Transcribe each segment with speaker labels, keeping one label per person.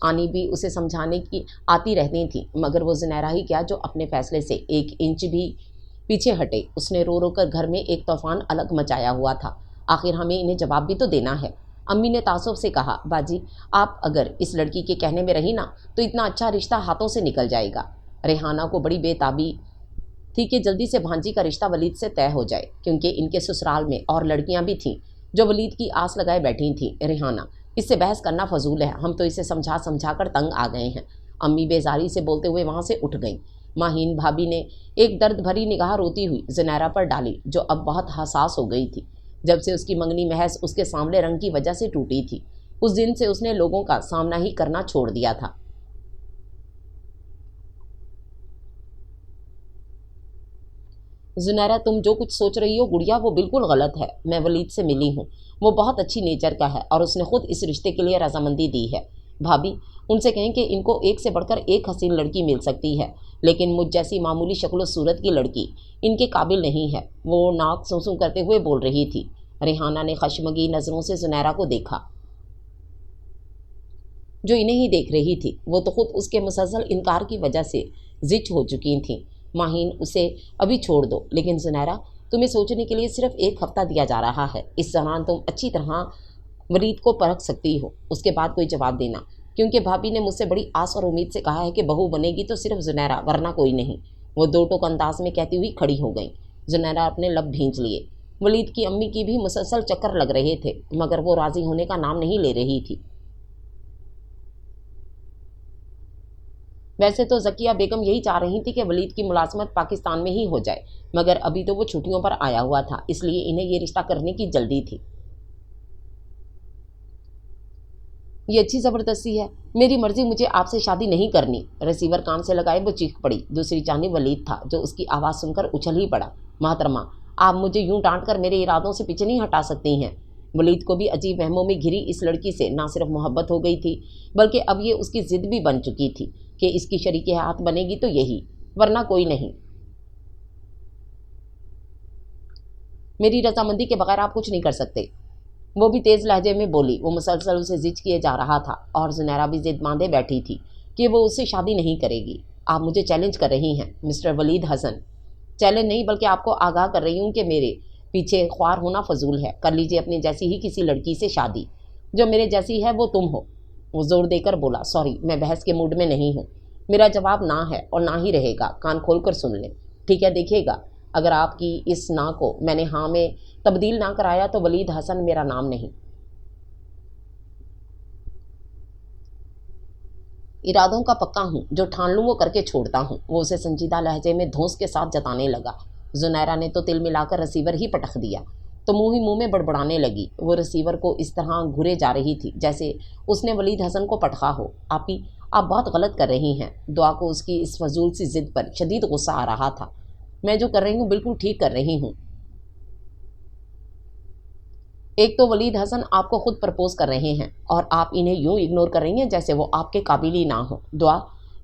Speaker 1: آنی بھی اسے سمجھانے کی آتی رہتی تھیں، مگر وہ زنیرہ ہی کیا جو اپنے فیصلے سے ایک انچ بھی پیچھے ہٹے۔ اس نے رو رو کر گھر میں ایک طوفان الگ مچایا ہوا تھا۔ آخر ہمیں انہیں جواب بھی تو دینا ہے۔ امی نے تعصب سے کہا، باجی آپ اگر اس لڑکی کے کہنے میں رہی نا تو اتنا اچھا رشتہ ہاتھوں سے نکل جائے گا۔ ریحانہ کو بڑی بے تابی تھی کہ جلدی سے بھانجی کا رشتہ ولید سے طے ہو جائے، کیونکہ ان کے سسرال میں اور لڑکیاں بھی تھیں جو ولید کی آس لگائے بیٹھی تھیں۔ ریحانہ، اس سے بحث کرنا فضول ہے، ہم تو اسے سمجھا سمجھا کر تنگ آ گئے ہیں۔ امی بیزاری سے بولتے ہوئے وہاں سے اٹھ گئیں۔ ماہین بھابھی نے ایک درد بھری نگاہ روتی ہوئی زنیرہ پر ڈالی، جو اب بہت حساس ہو گئی تھی۔ جب سے اس کی منگنی محض اس کے سانولے رنگ کی وجہ سے ٹوٹی تھی، اس دن سے اس نے لوگوں کا سامنا ہی کرنا چھوڑ دیا تھا۔ زنیرہ، تم جو کچھ سوچ رہی ہو گڑیا وہ بالکل غلط ہے۔ میں ولید سے ملی ہوں، وہ بہت اچھی نیچر کا ہے اور اس نے خود اس رشتے کے لیے رضامندی دی ہے۔ بھابھی، ان سے کہیں کہ ان کو ایک سے بڑھ کر ایک حسین لڑکی مل سکتی ہے، لیکن مجھ جیسی معمولی شکل و صورت کی لڑکی ان کے قابل نہیں ہے۔ وہ ناک سوں سوں کرتے ہوئے بول رہی تھی۔ ریحانہ نے خشمگی نظروں سے زنیرہ کو دیکھا، جو انہیں ہی دیکھ رہی تھی۔ وہ تو خود اس کے مسلسل انکار کی وجہ سے زچ ہو چکی تھیں۔ ماہین، اسے ابھی چھوڑ دو، لیکن زنیرہ تمہیں سوچنے کے لیے صرف ایک ہفتہ دیا جا رہا ہے۔ اس دوران تم اچھی طرح ولید کو پرکھ سکتی ہو، اس کے بعد کوئی جواب دینا، کیونکہ بھابھی نے مجھ سے بڑی آس اور امید سے کہا ہے کہ بہو بنے گی تو صرف زنیرہ، ورنہ کوئی نہیں۔ وہ دو ٹوک انداز میں کہتی ہوئی کھڑی ہو گئیں۔ زنیرہ اپنے لب بھینچ لیے۔ ولید کی امی کی بھی مسلسل چکر لگ رہے تھے، مگر وہ راضی ہونے کا نام نہیں لے رہی تھی۔ ویسے تو ذکیہ بیگم یہی چاہ رہی تھی کہ ولید کی ملازمت پاکستان میں ہی ہو جائے، مگر ابھی تو وہ چھٹیوں پر آیا ہوا تھا، اس لیے انہیں یہ رشتہ کرنے کی جلدی تھی۔ یہ اچھی زبردستی ہے، میری مرضی، مجھے آپ سے شادی نہیں کرنی۔ ریسیور کان سے لگائے وہ چیخ پڑی۔ دوسری جانب ولید تھا، جو اس کی آواز سن کر اچھل ہی پڑا۔ محترمہ، آپ مجھے یوں ڈانٹ کر میرے ارادوں سے پیچھے نہیں ہٹا سکتی ہیں۔ ولید کو بھی عجیب وہموں میں گھری اس لڑکی سے نہ صرف محبت ہو گئی تھی، بلکہ اب یہ اس کی ضد بھی بن چکی تھی کہ اس کی شریک حیات بنے گی تو یہی، ورنہ کوئی نہیں۔ میری رضامندی کے بغیر آپ کچھ نہیں کر سکتے، وہ بھی تیز لہجے میں بولی۔ وہ مسلسل اسے زج کیے جا رہا تھا اور زنیرہ بھی ضد باندھے بیٹھی تھی کہ وہ اس سے شادی نہیں کرے گی۔ آپ مجھے چیلنج کر رہی ہیں مسٹر ولید حسن؟ چیلنج نہیں، بلکہ آپ کو آگاہ کر رہی ہوں کہ میرے پیچھے خوار ہونا فضول ہے۔ کر لیجیے اپنی جیسی ہی کسی لڑکی سے شادی، جو میرے جیسی ہے وہ تم ہو۔ وہ زور دے کر بولا، سوری، میں بحث کے موڈ میں نہیں ہوں۔ میرا جواب نہ ہے اور نہ ہی رہے گا، کان کھول کر سن لیں۔ ٹھیک ہے، دیکھیے گا، اگر آپ کی اس نہ کو میں نے ہاں میں تبدیل نہ کرایا تو ولید حسن میرا نام نہیں۔ ارادوں کا پکا ہوں، جو ٹھان لوں وہ کر کے چھوڑتا ہوں۔ وہ اسے سنجیدہ لہجے میں دھونس کے ساتھ جتانے لگا۔ زنیرہ نے تو تل ملا کر ریسیور ہی پٹخ دیا تو منہ ہی منہ میں بڑبڑانے لگی۔ وہ ریسیور کو اس طرح گھورے جا رہی تھی جیسے اس نے ولید حسن کو پٹخا ہو۔ آپی، آپ بہت غلط کر رہی ہیں۔ دعا کو اس کی اس فضول سی ضد پر شدید غصہ آ رہا تھا۔ میں جو کر رہی ہوں بالکل ٹھیک کر رہی ہوں۔ ایک تو ولید حسن آپ کو خود پرپوز کر رہے ہیں اور آپ انہیں یوں اگنور کر رہی ہیں جیسے وہ آپ کے قابل ہی نہ ہو۔ دعا،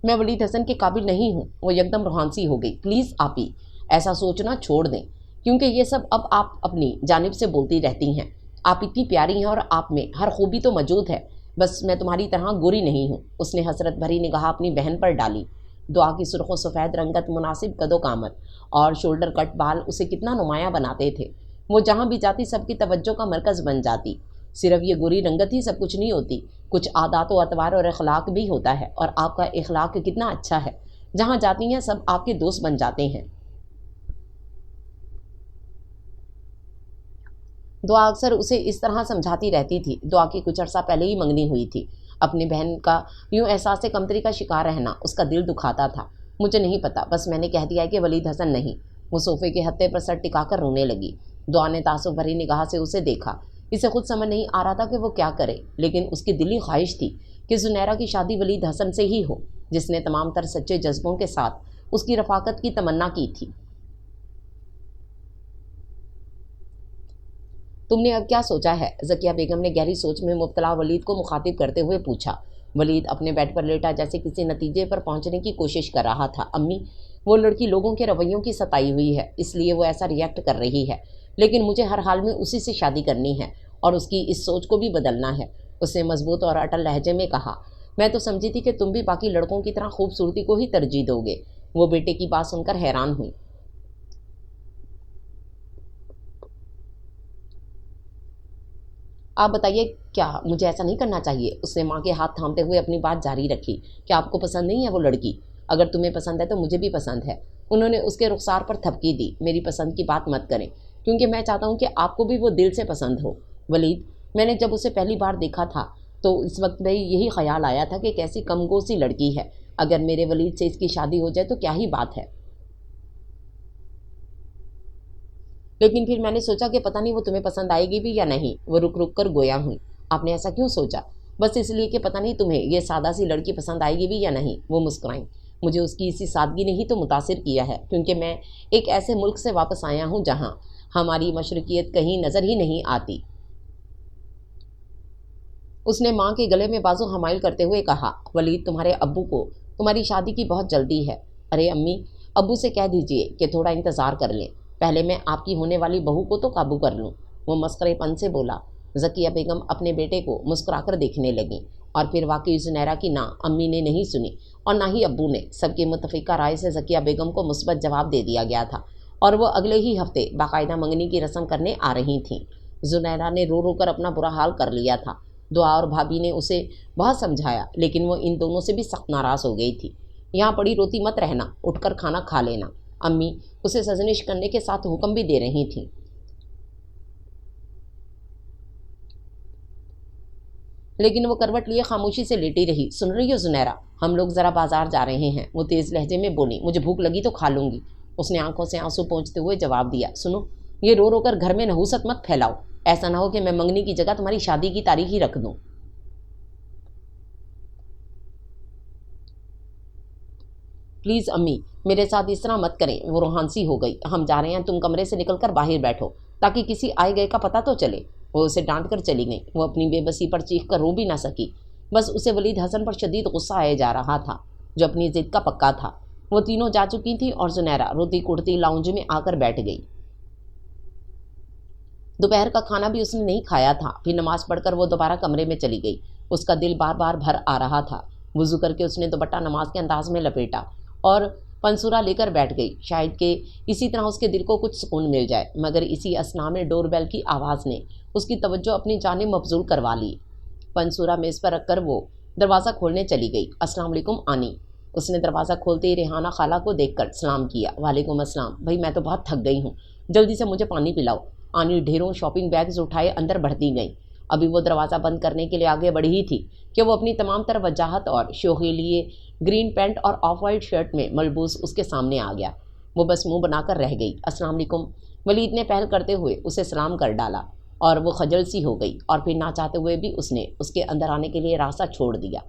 Speaker 1: میں ولید حسن کے قابل نہیں ہوں۔ وہ یکدم روحانسی ہو گئی۔ پلیز آپی، ایسا سوچنا چھوڑ دیں، کیونکہ یہ سب اب آپ اپنی جانب سے بولتی رہتی ہیں۔ آپ اتنی پیاری ہیں اور آپ میں ہر خوبی تو موجود ہے، بس میں تمہاری طرح گوری نہیں ہوں۔ اس نے حسرت بھری نگاہ اپنی بہن پر ڈالی۔ دعا کی سرخ و سفید رنگت، مناسب قد و قامت اور شولڈر کٹ بال اسے کتنا نمایاں بناتے تھے۔ وہ جہاں بھی جاتی سب کی توجہ کا مرکز بن جاتی۔ صرف یہ گوری رنگت ہی سب کچھ نہیں ہوتی، کچھ عادات و اطوار اور اخلاق بھی ہوتا ہے، اور آپ کا اخلاق کتنا اچھا ہے۔ جہاں جاتی ہیں سب آپ کے دوست بن جاتے ہیں۔ دعا اکثر اسے اس طرح سمجھاتی رہتی تھی۔ دعا کی کچھ عرصہ پہلے ہی منگنی ہوئی تھی۔ اپنی بہن کا یوں احساس کمتری کا شکار رہنا اس کا دل دکھاتا تھا۔ مجھے نہیں پتا، بس میں نے کہہ دیا کہ ولید حسن نہیں۔ وہ صوفے کے ہتھے پر سر ٹکا کر رونے لگی۔ دعا نے تعصب بھری نگاہ سے اسے دیکھا۔ اسے خود سمجھ نہیں آ رہا تھا کہ وہ کیا کرے، لیکن اس کی دلی خواہش تھی کہ زنیرہ کی شادی ولید حسن سے ہی ہو، جس نے تمام تر سچے جذبوں کے ساتھ اس کی رفاقت کی تمنا کی تھی۔ تم نے اب کیا سوچا ہے؟ ذکیہ بیگم نے گہری سوچ میں مبتلا ولید کو مخاطب کرتے ہوئے پوچھا۔ ولید اپنے بیڈ پر لیٹا جیسے کسی نتیجے پر پہنچنے کی کوشش کر رہا تھا۔ امی، وہ لڑکی لوگوں کے رویوں کی ستائی ہوئی ہے، اس لیے وہ ایسا ریئیکٹ کر رہی ہے، لیکن مجھے ہر حال میں اسی سے شادی کرنی ہے اور اس کی اس سوچ کو بھی بدلنا ہے۔ اس نے مضبوط اور اٹل لہجے میں کہا۔ میں تو سمجھی تھی کہ تم بھی باقی لڑکوں کی طرح خوبصورتی کو ہی ترجیح دو گے۔ وہ بیٹے کی بات سن کر حیران ہوئی۔ آپ بتائیے کیا مجھے ایسا نہیں کرنا چاہیے؟ اس نے ماں کے ہاتھ تھامتے ہوئے اپنی بات جاری رکھی۔ کیا آپ کو پسند نہیں ہے وہ لڑکی؟ اگر تمہیں پسند ہے تو مجھے بھی پسند ہے۔ انہوں نے اس کے رخسار پر تھپکی دی۔ میری پسند کی بات مت کریں، کیونکہ میں چاہتا ہوں کہ آپ کو بھی وہ دل سے پسند ہو۔ ولید، میں نے جب اسے پہلی بار دیکھا تھا تو اس وقت میں یہی خیال آیا تھا کہ کیسی کمگو سی لڑکی ہے، اگر میرے ولید سے اس کی شادی ہو جائے تو کیا ہی بات ہے۔ لیکن پھر میں نے سوچا کہ پتہ نہیں وہ تمہیں پسند آئے گی بھی یا نہیں۔ وہ رک رک کر گویا ہوئی۔ آپ نے ایسا کیوں سوچا؟ بس اس لیے کہ پتہ نہیں تمہیں یہ سادہ سی لڑکی پسند آئے گی بھی یا نہیں۔ وہ مسکرائیں۔ مجھے اس کی اسی سادگی نے ہی تو متاثر کیا ہے، کیونکہ میں ایک ایسے ملک سے واپس آیا ہوں جہاں ہماری مشرقیت کہیں نظر ہی نہیں آتی۔ اس نے ماں کے گلے میں بازو حمائل کرتے ہوئے کہا۔ ولید، تمہارے ابو کو تمہاری شادی کی بہت جلدی ہے۔ ارے امی، ابو سے کہہ دیجئے کہ تھوڑا انتظار کر لیں، پہلے میں آپ کی ہونے والی بہو کو تو قابو کر لوں۔ وہ مسخرے پن سے بولا۔ ذکیہ بیگم اپنے بیٹے کو مسکرا کر دیکھنے لگیں، اور پھر واقعی زنیرہ کی نہ امی نے نہیں سنی اور نہ ہی ابو نے۔ سب کی متفقہ رائے سے ذکیہ بیگم کو مثبت جواب دے دیا گیا تھا، اور وہ اگلے ہی ہفتے باقاعدہ منگنی کی رسم کرنے آ رہی تھیں۔ زنیرہ نے رو رو کر اپنا برا حال کر لیا تھا۔ دعا اور بھابھی نے اسے بہت سمجھایا، لیکن وہ ان دونوں سے بھی سخت ناراض ہو گئی تھی۔ یہاں پڑی روتی مت رہنا، اٹھ کر کھانا کھا لینا، امی اسے سرزنش کرنے کے ساتھ حکم بھی دے رہی تھیں۔ لیکن وہ کروٹ لیے خاموشی سے لیٹی رہی۔ سن رہی ہو زنیرہ، ہم لوگ ذرا بازار جا رہے ہیں۔ وہ تیز لہجے میں بولی۔ مجھے بھوک لگی تو کھا لوں گی۔ اس نے آنکھوں سے آنسو پونچھتے ہوئے جواب دیا۔ سنو، یہ رو رو کر گھر میں نحوست مت پھیلاؤ، ایسا نہ ہو کہ میں منگنی کی جگہ تمہاری شادی کی تاریخ ہی رکھ دوں۔ پلیز امی، میرے ساتھ اس طرح مت کریں۔ وہ روحان سی ہو گئی۔ ہم جا رہے ہیں، تم کمرے سے نکل کر باہر بیٹھو تاکہ کسی آئے گئے کا پتہ تو چلے۔ وہ اسے ڈانٹ کر چلی گئیں۔ وہ اپنی بے بسی پر چیخ کر رو بھی نہ سکی، بس اسے ولید حسن پر شدید غصہ آئے جا رہا تھا، جو اپنی ضد کا پکا تھا۔ وہ تینوں جا چکی تھیں اور زنیرہ روتی کڑتی لاؤنج میں آ کر بیٹھ گئی۔ دوپہر کا کھانا بھی اس نے نہیں کھایا تھا۔ پھر نماز پڑھ کر وہ دوبارہ کمرے میں چلی گئی۔ اس کا دل بار بار بھر آ رہا تھا۔ وضو کر کے اس نے دوپٹہ نماز کے انداز میں لپیٹا اور پنسورا لے کر بیٹھ گئی، شاید کہ اسی طرح اس کے دل کو کچھ سکون مل جائے۔ مگر اسی اثنا میں ڈور بیل کی آواز نے اس کی توجہ اپنی جانب مبذول کروا لی۔ پنسورا میز پر رکھ کر وہ دروازہ کھولنے چلی گئی۔ السلام علیکم آنی۔ اس نے دروازہ کھولتے ہی ریحانہ خالہ کو دیکھ کر سلام کیا۔ وعلیکم السلام۔ بھائی میں تو بہت تھک گئی ہوں، جلدی سے مجھے پانی پلاؤ۔ آنی ڈھیروں شاپنگ بیگز اٹھائے اندر بڑھتی گئیں۔ ابھی وہ دروازہ بند کرنے کے لیے آگے بڑھی ہی تھی کہ وہ اپنی تمام تر وجاہت اور شوخی لیے گرین پینٹ اور آف وائٹ شرٹ میں ملبوس اس کے سامنے آ گیا۔ وہ بس منہ بنا کر رہ گئی۔ السلام علیکم، ولید نے پہل کرتے ہوئے اسے سلام کر ڈالا، اور وہ خجل سی ہو گئی، اور پھر نہ چاہتے ہوئے بھی اس نے اس کے اندر آنے کے لیے راستہ چھوڑ دیا۔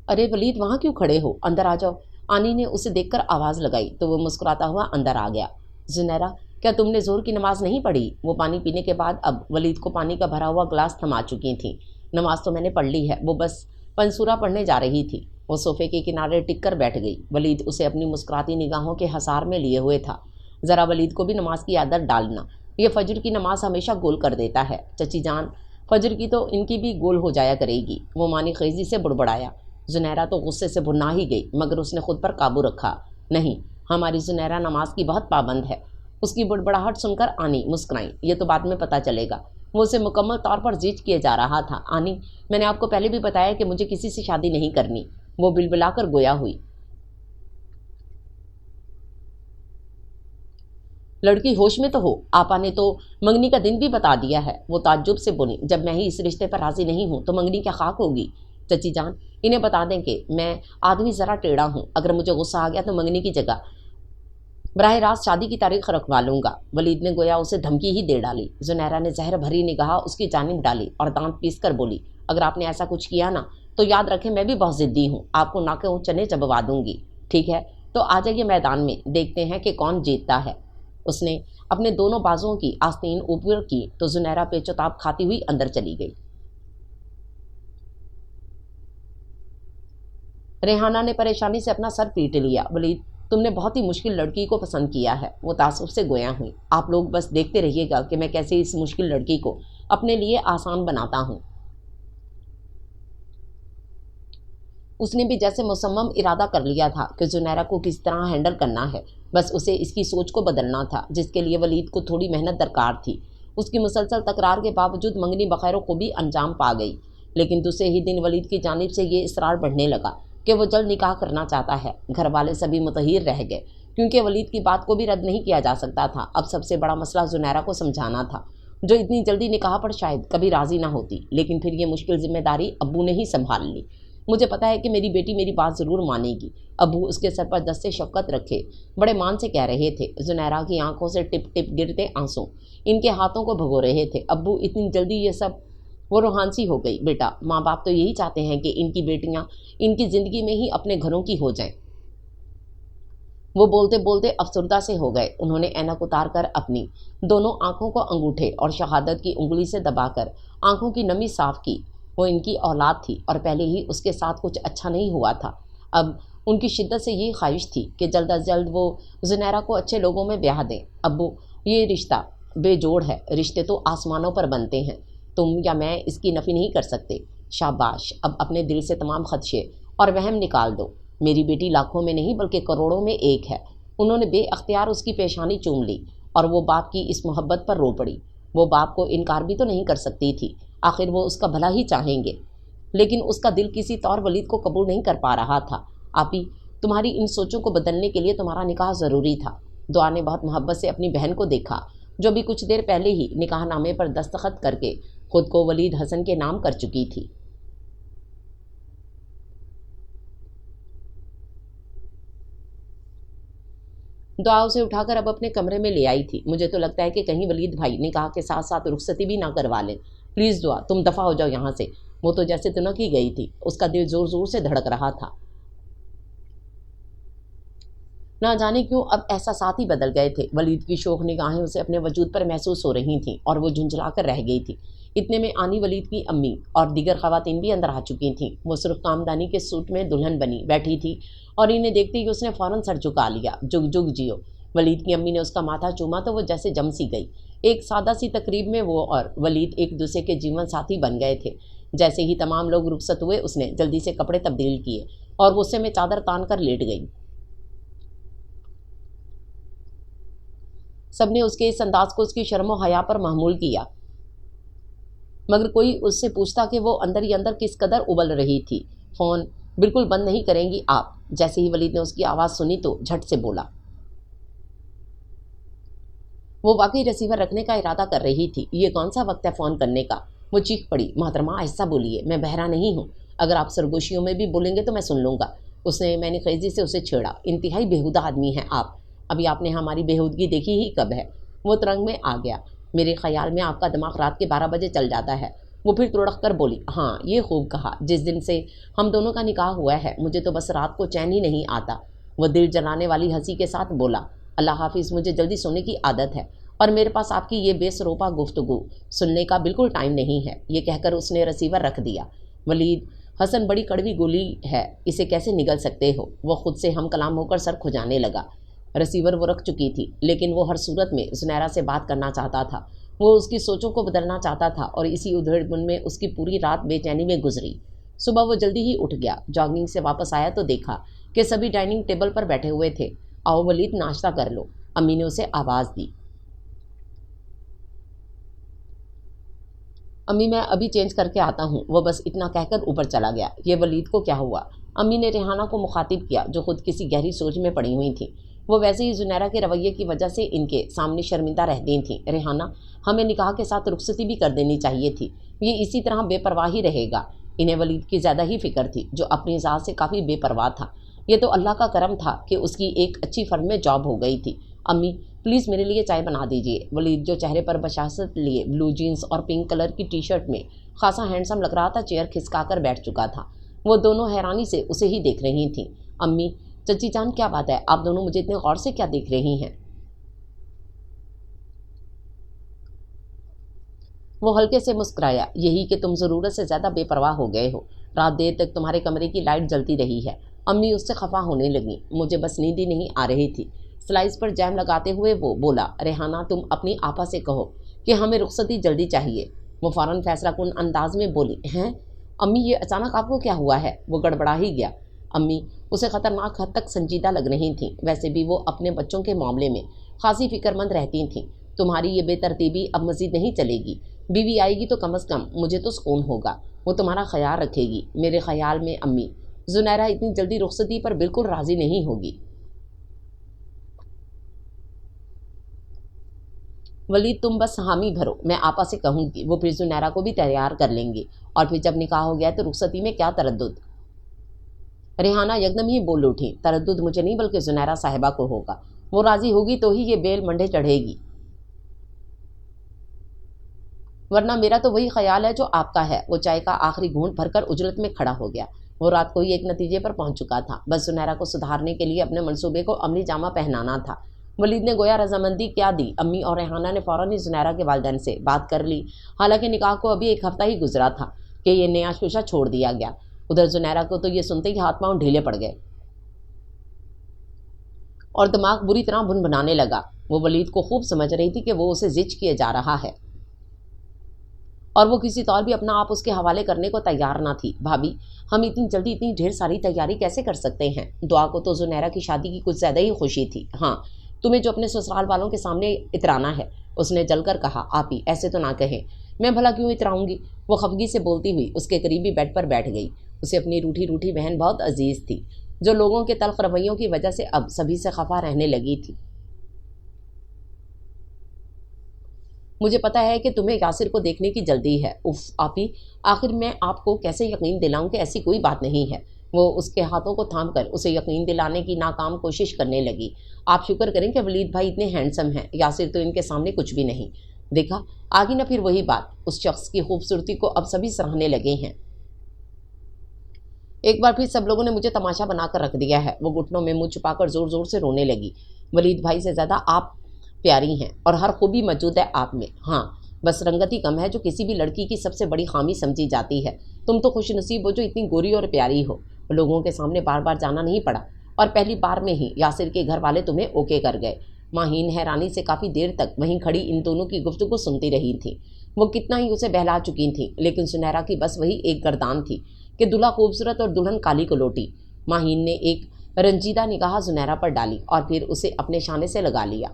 Speaker 1: ارے ولید، وہاں کیوں کھڑے ہو؟ اندر آ جاؤ۔ آنی نے اسے دیکھ کر آواز لگائی تو وہ مسکراتا ہوا اندر آ گیا۔ زنیرہ، کیا تم نے زور کی نماز نہیں پڑھی؟ وہ پانی پینے کے بعد اب ولید کو پانی کا بھرا ہوا گلاس تھما چکی تھیں۔ نماز تو میں نے پڑھ لی ہے، وہ بس پنسورا پڑھنے جا رہی تھی۔ وہ صوفے کے کنارے ٹک کر بیٹھ گئی۔ ولید اسے اپنی مسکراتی نگاہوں کے حصار میں لیے ہوئے تھا۔ ذرا ولید کو بھی نماز کی عادت ڈالنا، یہ فجر کی نماز ہمیشہ گول کر دیتا ہے۔ چچی جان، فجر کی تو ان کی بھی گول ہو جایا کرے گی۔ وہ مانی خیزی سے بڑبڑایا۔ زنیرہ تو غصے سے بھنا ہی گئی، مگر اس نے خود پر قابو رکھا۔ نہیں، ہماری زنیرہ نماز کی بہت پابند ہے۔ اس کی بڑبڑاہٹ سن کر آنی مسکرائیں۔ یہ تو بعد میں پتہ چلے گا۔ وہ اسے مکمل طور پر زیچ کیے جا رہا تھا۔ آنی، میں نے آپ کو پہلے بھی بتایا کہ مجھے کسی سے شادی نہیں کرنی۔ وہ بلبلا کر گویا ہوئی۔ لڑکی ہوش میں تو ہو، آپا نے تو منگنی کا دن بھی بتا دیا ہے۔ وہ تعجب سے بولی۔ جب میں ہی اس رشتے پر راضی نہیں ہوں تو منگنی کیا خاک ہوگی؟ چچی جان، انہیں بتا دیں کہ میں آدمی ذرا ٹیڑھا ہوں، اگر مجھے غصہ آ گیا تو منگنی کی جگہ براہ راست شادی کی تاریخ رکھوا لوں گا۔ ولید نے گویا اسے دھمکی ہی دے ڈالی۔ زنیرہ نے زہر بھری نگاہ اس کی جانب ڈالی اور دانت پیس کر بولی، اگر آپ نے ایسا کچھ کیا نا تو یاد رکھیں میں بھی بہت ضدی ہوں، آپ کو ناکے چنے چبوا دوں گی۔ ٹھیک ہے، تو آ جائیے میدان میں، دیکھتے ہیں کہ کون جیتتا ہے۔ اس نے اپنے دونوں بازوؤں کی آستین اوپر کی تو زنیرہ پیچوتاب کھاتی ہوئی اندر چلی گئی۔ ریحانہ نے پریشانی سے اپنا سر پیٹ لیا۔ ولید، تم نے بہت ہی مشکل لڑکی کو پسند کیا ہے۔ وہ تعصب سے گویا ہوئی۔ آپ لوگ بس دیکھتے رہیے گا کہ میں کیسے اس مشکل لڑکی کو اپنے لیے آسان بناتا ہوں۔ اس نے بھی جیسے مصمم ارادہ کر لیا تھا کہ زنیرہ کو کس طرح ہینڈل کرنا ہے، بس اسے اس کی سوچ کو بدلنا تھا، جس کے لیے ولید کو تھوڑی محنت درکار تھی۔ اس کی مسلسل تکرار کے باوجود منگنی بخیر و خوبی انجام پا گئی، لیکن دوسرے ہی دن ولید کی جانب سے یہ اصرار بڑھنے لگا کہ وہ جلد نکاح کرنا چاہتا ہے۔ گھر والے سبھی متحیر رہ گئے، کیونکہ ولید کی بات کو بھی رد نہیں کیا جا سکتا تھا۔ اب سب سے بڑا مسئلہ زنیرہ کو سمجھانا تھا، جو اتنی جلدی نکاح پر شاید کبھی راضی نہ ہوتی، لیکن پھر یہ مشکل ذمہ داری ابو نے ہی سنبھال لی۔ مجھے پتا ہے کہ میری بیٹی میری بات ضرور مانے گی، ابو اس کے سر پر دست شفقت رکھے بڑے مان سے کہہ رہے تھے۔ زنیرہ کی آنکھوں سے ٹپ ٹپ گرتے آنسو ان کے ہاتھوں کو بھگو رہے تھے۔ ابو اتنی جلدی یہ سب؟ وہ روحانسی ہو گئی۔ بیٹا، ماں باپ تو یہی چاہتے ہیں کہ ان کی بیٹیاں ان کی زندگی میں ہی اپنے گھروں کی ہو جائیں۔ وہ بولتے بولتے افسردہ سے ہو گئے۔ انہوں نے اینک اتار کر اپنی دونوں آنکھوں کو انگوٹھے اور شہادت کی انگلی سے دبا کر آنکھوں کی نمی صاف کی۔ وہ ان کی اولاد تھی اور پہلے ہی اس کے ساتھ کچھ اچھا نہیں ہوا تھا۔ اب ان کی شدت سے یہی خواہش تھی کہ جلد از جلد وہ زنیرہ کو اچھے لوگوں میں بیاہ دیں۔ ابو، یہ رشتہ بے جوڑ ہے، رشتے تو آسمانوں پر بنتے ہیں، تم یا میں اس کی نفی نہیں کر سکتے۔ شاباش، اب اپنے دل سے تمام خدشے اور وہم نکال دو۔ میری بیٹی لاکھوں میں نہیں بلکہ کروڑوں میں ایک ہے۔ انہوں نے بے اختیار اس کی پیشانی چوم لی اور وہ باپ کی اس محبت پر رو پڑی۔ وہ باپ کو انکار بھی تو نہیں کر سکتی تھی، آخر وہ اس کا بھلا ہی چاہیں گے، لیکن اس کا دل کسی طور ولید کو قبول نہیں کر پا رہا تھا۔ آپی، تمہاری ان سوچوں کو بدلنے کے لیے تمہارا نکاح ضروری تھا۔ دعا نے بہت محبت سے اپنی بہن کو دیکھا، جو بھی کچھ دیر پہلے ہی نکاح نامے پر دستخط کر کے خود کو ولید حسن کے نام کر چکی تھی۔ دعا اسے اٹھا کر اب اپنے کمرے میں لے آئی تھی۔ مجھے تو لگتا ہے کہ کہیں ولید بھائی نکاح کے ساتھ ساتھ رخصتی بھی نہ کروا لیں۔ پلیز دعا، تم دفع ہو جاؤ یہاں سے۔ وہ تو جیسے تنک ہی گئی تھی، اس کا دل زور زور سے دھڑک رہا تھا۔ نہ جانے کیوں اب احساسات ہی بدل گئے تھے۔ ولید کی شوخ نگاہیں اسے اپنے وجود پر محسوس ہو رہی تھیں اور وہ جھنجھلا کر رہ گئی تھی۔ اتنے میں آنی ولید کی امی اور دیگر خواتین بھی اندر آ چکی تھیں۔ وہ سرخ کامدانی کے سوٹ میں دلہن بنی بیٹھی تھی اور انہیں دیکھتے ہی اس نے فوراً سر جھکا لیا۔ جگ جگ جیو۔ ولید کی امی نے اس کا ماتھا چوما تو وہ جیسے جم سی گئی۔ ایک سادہ سی تقریب میں وہ اور ولید ایک دوسرے کے جیون ساتھی بن گئے تھے۔ جیسے ہی تمام لوگ رخصت ہوئے، اس نے جلدی سے کپڑے تبدیل کیے اور غصے میں چادر تان کر لیٹ گئی۔ سب نے اس کے اس انداز کو اس کی شرم و حیا پر محمول کیا، مگر کوئی اس سے پوچھتا کہ وہ اندر ہی اندر کس قدر ابل رہی تھی۔ فون بالکل بند نہیں کریں گی آپ؟ جیسے ہی ولید نے اس کی آواز سنی تو جھٹ سے بولا۔ وہ واقعی ریسیور رکھنے کا ارادہ کر رہی تھی۔ یہ کون سا وقت ہے فون کرنے کا؟ وہ چیخ پڑی۔ محترمہ آہستہ بولیے، میں بہرا نہیں ہوں، اگر آپ سرگوشیوں میں بھی بولیں گے تو میں سن لوں گا۔ اس نے میں نے خیزی سے اسے چھیڑا۔ انتہائی بےہودہ آدمی ہیں آپ، ابھی آپ نے ہماری بےہودگی دیکھی ہی کب ہے؟ وہ ترنگ میں آ گیا۔ میرے خیال میں آپ کا دماغ رات کے 12 بجے چل جاتا ہے۔ وہ پھر تڑک کر بولی، ہاں یہ خوب کہا، جس دن سے ہم دونوں کا نکاح ہوا ہے مجھے تو بس رات کو چین ہی نہیں آتا۔ وہ دل جلانے والی ہنسی کے ساتھ بولا، اللہ حافظ، مجھے جلدی سونے کی عادت ہے اور میرے پاس آپ کی یہ بے سروپا گفتگو سننے کا بالکل ٹائم نہیں ہے۔ یہ کہہ کر اس نے ریسیور رکھ دیا۔ ولید حسن بڑی کڑوی گولی ہے، اسے کیسے نگل سکتے ہو؟ وہ خود سے ہم کلام ہو کر سر کھجانے لگا۔ ریسیور وہ رکھ چکی تھی، لیکن وہ ہر صورت میں زنیرہ سے بات کرنا چاہتا تھا۔ وہ اس کی سوچوں کو بدلنا چاہتا تھا اور اسی ادھیڑ بن میں اس کی پوری رات بے چینی میں گزری۔ صبح وہ جلدی ہی اٹھ گیا، جاگنگ سے واپس آیا تو دیکھا کہ سبھی ڈائننگ ٹیبل پر بیٹھے ہوئے تھے۔ آؤ ولید، ناشتہ کر لو، امی نے اسے آواز دی۔ امی میں ابھی چینج کر کے آتا ہوں، وہ بس اتنا کہہ کر اوپر چلا گیا۔ یہ ولید کو کیا ہوا؟ امی نے ریحانہ کو مخاطب کیا، جو خود کسی گہری سوچ میں پڑی ہوئی تھیں۔ وہ ویسے ہی زنیرہ کے رویے کی وجہ سے ان کے سامنے شرمندہ رہتی تھیں۔ ریحانہ، ہمیں نکاح کے ساتھ رخصتی بھی کر دینی چاہیے تھی، یہ اسی طرح بے پرواہ ہی رہے گا۔ انہیں ولید کی زیادہ ہی فکر تھی، جو اپنی ذات سے کافی بے پرواہ تھا۔ یہ تو اللہ کا کرم تھا کہ اس کی ایک اچھی فرم میں جاب ہو گئی تھی۔ امی پلیز میرے لیے چائے بنا دیجیے۔ ولید، جو چہرے پر بشاشت لیے بلو جینس اور پنک کلر کی ٹی شرٹ میں خاصا ہینڈسم لگ رہا تھا، چیئر کھسکا کر بیٹھ چکا تھا۔ وہ دونوں حیرانی سے اسے ہی دیکھ رہی تھیں۔ امی، چچی جان، کیا بات ہے؟ آپ دونوں مجھے اتنے غور سے کیا دیکھ رہی ہیں؟ وہ ہلکے سے مسکرایا، یہی کہ تم ضرورت سے زیادہ بے پرواہ ہو گئے ہو۔ رات دیر تک تمہارے کمرے کی لائٹ جلتی رہی ہے۔ امی اس سے خفا ہونے لگیں۔ مجھے بس نیند ہی نہیں آ رہی تھی۔ سلائس پر جیم لگاتے ہوئے وہ بولا، ریحانہ تم اپنی آپا سے کہو کہ ہمیں رخصتی جلدی چاہیے۔ وہ فوراً فیصلہ کن انداز میں بولی، ہیں امی یہ اچانک آپ کو کیا ہوا ہے؟ وہ گڑبڑا ہی گیا۔ امی اسے خطرناک حد تک سنجیدہ لگ رہی تھیں، ویسے بھی وہ اپنے بچوں کے معاملے میں خاصی فکر مند رہتی تھیں۔ تمہاری یہ بے ترتیبی اب مزید نہیں چلے گی، بیوی آئے گی تو کم از کم مجھے تو سکون ہوگا، وہ تمہارا خیال رکھے گی۔ میرے خیال میں امی زنیرہ اتنی جلدی رخصتی پر بالکل راضی نہیں ہوگی۔ ولید تم بس حامی بھرو، میں آپا سے کہوں گی، وہ پھر زنیرہ کو بھی تیار کر لیں گے، اور پھر جب نکاح ہو گیا تو رخصتی میں کیا تردد۔ ریحانہ یکدم ہی بول اٹھی، تردد مجھے نہیں بلکہ زنیرہ صاحبہ کو ہوگا، وہ راضی ہوگی تو ہی یہ بیل منڈے چڑھے گی، ورنہ میرا تو وہی خیال ہے جو آپ کا ہے۔ وہ چائے کا آخری گھونٹ بھر کر اجلت میں کھڑا ہو گیا۔ وہ رات کو ہی ایک نتیجے پر پہنچ چکا تھا، بس زنیرہ کو سدھارنے کے لیے اپنے منصوبے کو عملی جامہ پہنانا تھا۔ ولید نے گویا رضامندی کیا دی۔ امی اور ریحانہ نے فوراً ہی زنیرہ کے والدین سے بات کر لی، حالانکہ نکاح کو ابھی ایک ہفتہ ہی گزرا تھا کہ یہ نیا شوشہ چھوڑ دیا گیا۔ ادھر زنیرہ کو تو یہ سنتے ہی ہاتھ پاؤں ڈھیلے پڑ گئے اور دماغ بری طرح بنانے لگا۔ وہ ولید کو خوب سمجھ رہی تھی کہ وہ اسے زج کیے جا رہا ہے اور وہ کسی طور بھی اپنا آپ اس کے حوالے کرنے کو تیار نہ تھی۔ بھابھی ہم اتنی جلدی اتنی ڈھیر ساری تیاری کیسے کر سکتے ہیں؟ دعا کو تو زنیرہ کی شادی کی کچھ زیادہ ہی خوشی تھی۔ ہاں تمہیں جو اپنے سسرال والوں کے سامنے اترانا ہے، اس نے جل کر کہا۔ آپی ایسے تو نہ کہیں، میں بھلا کیوں اتراؤں گی؟ وہ خفگی سے بولتی ہوئی اس کے قریبی بیڈ پر بیٹھ گئی۔ اسے اپنی روٹھی روٹھی بہن بہت عزیز تھی، جو لوگوں کے تلخ رویوں کی وجہ سے اب سبھی سے خفا رہنے لگی تھی۔ مجھے پتا ہے کہ تمہیں یاسر کو دیکھنے کی جلدی ہے۔ اف آپی، آخر میں آپ کو کیسے یقین دلاؤں کہ ایسی کوئی بات نہیں ہے؟ وہ اس کے ہاتھوں کو تھام کر اسے یقین دلانے کی ناکام کوشش کرنے لگی۔ آپ شکر کریں کہ ولید بھائی اتنے ہینڈسم ہیں، یاسر تو ان کے سامنے کچھ بھی نہیں۔ دیکھا آگے نہ پھر وہی بات، اس شخص کی خوبصورتی کو اب سبھی سراہنے لگے ہیں۔ ایک بار پھر سب لوگوں نے مجھے تماشا بنا کر رکھ دیا ہے۔ وہ گھٹنوں میں منہ چھپا کر زور زور سے رونے لگی۔ ولید بھائی سے زیادہ آپ پیاری ہیں اور ہر خوبی موجود ہے آپ میں، ہاں بس رنگت ہی کم ہے جو کسی بھی لڑکی کی سب سے بڑی خامی سمجھی جاتی ہے۔ تم تو خوش نصیب ہو جو اتنی گوری اور پیاری ہو۔ لوگوں کے سامنے بار بار جانا نہیں پڑا اور پہلی بار میں ہی یاسر کے گھر والے تمہیں اوکے کر گئے۔ ماہین حیرانی سے کافی دیر تک وہیں کھڑی ان دونوں کی گفتگو سنتی رہی تھی۔ وہ کتنا ہی اسے بہلا چکی تھیں، لیکن زنیرہ کی بس وہی ایک گردان تھی کہ دلہا خوبصورت اور دلہن کالی کلوٹی۔ ماہین نے ایک رنجیدہ نگاہ زنیرہ پر ڈالی اور پھر اسے اپنے شانے سے لگا لیا۔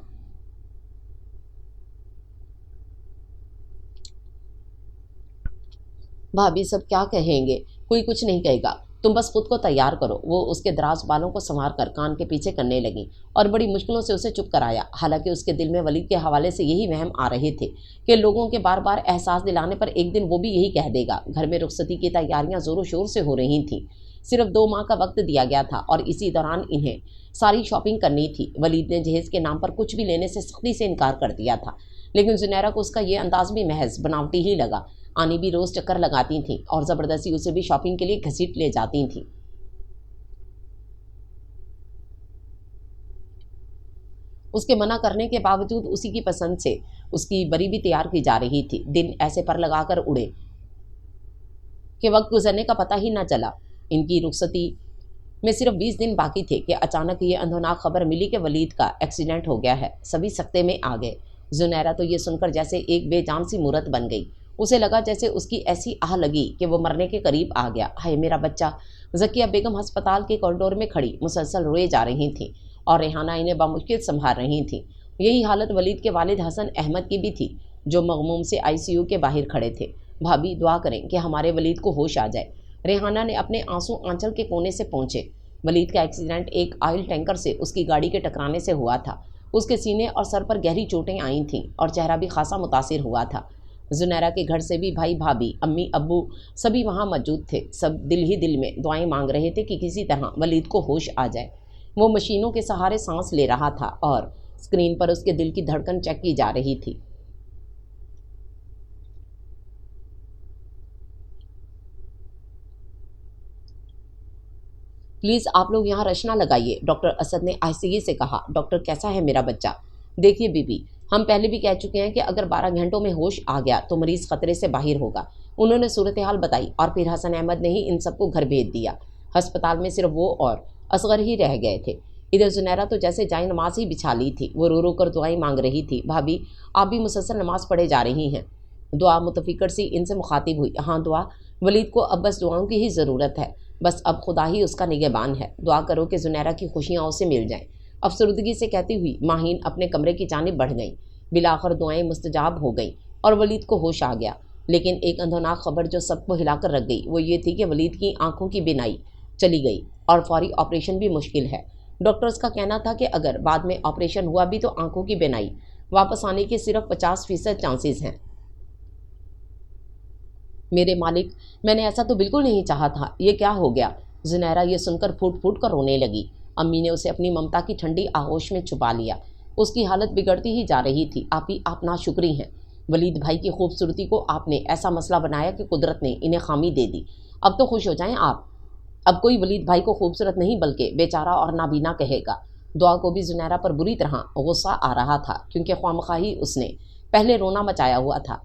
Speaker 1: بھابھی سب کیا کہیں گے؟ کوئی کچھ نہیں کہے گا، تم بس خود کو تیار کرو۔ وہ اس کے دراز بالوں کو سنوار کر کان کے پیچھے کرنے لگیں اور بڑی مشکلوں سے اسے چپ کرایا، حالانکہ اس کے دل میں ولید کے حوالے سے یہی وہم آ رہے تھے کہ لوگوں کے بار بار احساس دلانے پر ایک دن وہ بھی یہی کہہ دے گا۔ گھر میں رخصتی کی تیاریاں زور و شور سے ہو رہی تھیں۔ صرف 2 ماہ کا وقت دیا گیا تھا اور اسی دوران انہیں ساری شاپنگ کرنی تھی۔ ولید نے جہیز کے نام پر کچھ بھی لینے سے سختی سے انکار کر دیا تھا، لیکن زنیرہ کو اس کا یہ انداز بھی محض بناوٹی ہی لگا۔ آنی بھی روز چکر لگاتی تھیں اور زبردستی اسے بھی شاپنگ کے لیے گھسیٹ لے جاتی تھیں۔ اس کے منع کرنے کے باوجود اسی کی پسند سے اس کی بری بھی تیار کی جا رہی تھی۔ دن ایسے پر لگا کر اڑے کہ وقت گزرنے کا پتہ ہی نہ چلا۔ ان کی رخصتی میں صرف 20 دن باقی تھے کہ اچانک یہ اندھوناک خبر ملی کہ ولید کا ایکسیڈنٹ ہو گیا ہے۔ سبھی سکتے میں آ گئے۔ زنیرہ تو یہ سن کر جیسے ایک بے جان سی مورت بن گئی۔ اسے لگا جیسے اس کی ایسی آہ لگی کہ وہ مرنے کے قریب آ گیا۔ ہائے میرا بچہ! ذکیہ بیگم ہسپتال کے کوریڈور میں کھڑی مسلسل روئے جا رہی تھیں اور ریحانہ انہیں بمشکل سنبھال رہی تھیں۔ یہی حالت ولید کے والد حسن احمد کی بھی تھی، جو مغموم سے ICU کے باہر کھڑے تھے۔ بھابھی دعا کریں کہ ہمارے ولید کو ہوش آ جائے۔ ریحانہ نے اپنے آنسو آنچل کے کونے سے پہنچے۔ ولید کا ایکسیڈنٹ ایک آئل ٹینکر سے اس کی گاڑی کے ٹکرانے سے ہوا تھا۔ اس کے سینے اور سر پر گہری چوٹیں آئی تھیں اور چہرہ بھی خاصا متاثر ہوا تھا۔ زنیرہ کے گھر سے بھی بھائی بھابھی، امی ابو سبھی وہاں موجود تھے۔ سب دل ہی دل میں دعائیں مانگ رہے تھے کہ کسی طرح ولید کو ہوش آ جائے۔ وہ مشینوں کے سہارے سانس لے رہا تھا اور اسکرین پر اس کے دل کی دھڑکن چیک کی جا رہی تھی۔ پلیز آپ لوگ یہاں رش نہ لگائیے، ڈاکٹر اسد نے آہستگی سے کہا۔ ڈاکٹر کیسا ہے میرا بچہ؟ دیکھیے بی بی، ہم پہلے بھی کہہ چکے ہیں کہ اگر 12 گھنٹوں میں ہوش آ گیا تو مریض خطرے سے باہر ہوگا۔ انہوں نے صورتحال بتائی اور پھر حسن احمد نے ہی ان سب کو گھر بھیج دیا۔ ہسپتال میں صرف وہ اور اصغر ہی رہ گئے تھے۔ ادھر زنیرہ تو جیسے جائے نماز ہی بچھا لی تھی۔ وہ رو رو کر دعائیں مانگ رہی تھی۔ بھابھی آپ بھی مسلسل نماز پڑھے جا رہی ہیں۔ دعا متفکر سی ان سے مخاطب ہوئی۔ ہاں دعا، ولید کو اب بس دعاؤں کی ہی ضرورت ہے، بس اب خدا ہی اس کا نگہبان ہے، دعا کرو کہ زنیرہ کی خوشیاں اسے مل جائیں۔ افسردگی سے کہتی ہوئی ماہین اپنے کمرے کی جانب بڑھ گئیں۔ بالآخر دعائیں مستجاب ہو گئیں اور ولید کو ہوش آ گیا، لیکن ایک اندھوناک خبر جو سب کو ہلا کر رکھ گئی وہ یہ تھی کہ ولید کی آنکھوں کی بینائی چلی گئی اور فوری آپریشن بھی مشکل ہے۔ ڈاکٹرز کا کہنا تھا کہ اگر بعد میں آپریشن ہوا بھی تو آنکھوں کی بینائی واپس آنے کے صرف 50% چانسز ہیں۔ میرے مالک، میں نے ایسا تو بالکل نہیں چاہا تھا، یہ کیا ہو گیا؟ زنیرہ یہ سن کر پھوٹ پھوٹ کر رونے لگی۔ امی نے اسے اپنی ممتا کی ٹھنڈی آغوش میں چھپا لیا۔ اس کی حالت بگڑتی ہی جا رہی تھی۔ آپ ناشکری ہیں، ولید بھائی کی خوبصورتی کو آپ نے ایسا مسئلہ بنایا کہ قدرت نے انہیں خامی دے دی۔ اب تو خوش ہو جائیں آپ، اب کوئی ولید بھائی کو خوبصورت نہیں بلکہ بیچارہ اور نابینا کہے گا۔ دعا کو بھی زنیرہ پر بری طرح غصہ آ رہا تھا، کیونکہ خواہ ہی اس نے پہلے رونا مچایا ہوا تھا۔